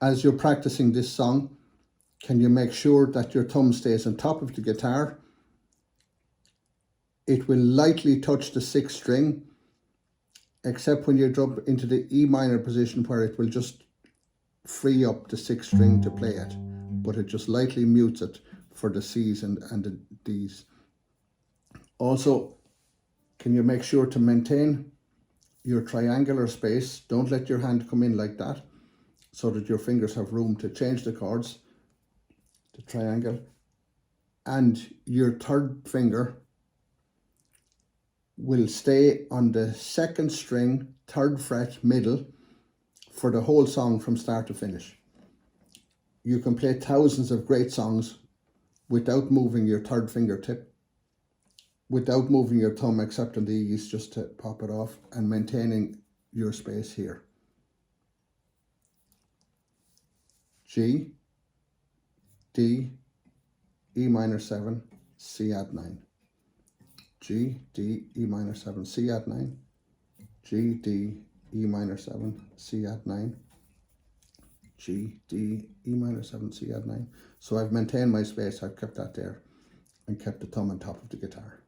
As you're practicing this song, can you make sure that your thumb stays on top of the guitar? It will lightly touch the sixth string, except when you drop into the E minor position where it will just free up the sixth string to play it, but it just lightly mutes it for the C's and the D's. Also, can you make sure to maintain your triangular space? Don't let your hand come in like that, so that your fingers have room to change the chords, the triangle, and your third finger will stay on the second string, third fret, middle, for the whole song from start to finish. You can play thousands of great songs without moving your third fingertip, without moving your thumb except on the E's just to pop it off, and maintaining your space here. G, D, E minor 7, C add 9. G, D, E minor 7, C add 9. G, D, E minor 7, C add 9. G, D, E minor 7, C add 9. So I've maintained my space, I've kept that there and kept the thumb on top of the guitar.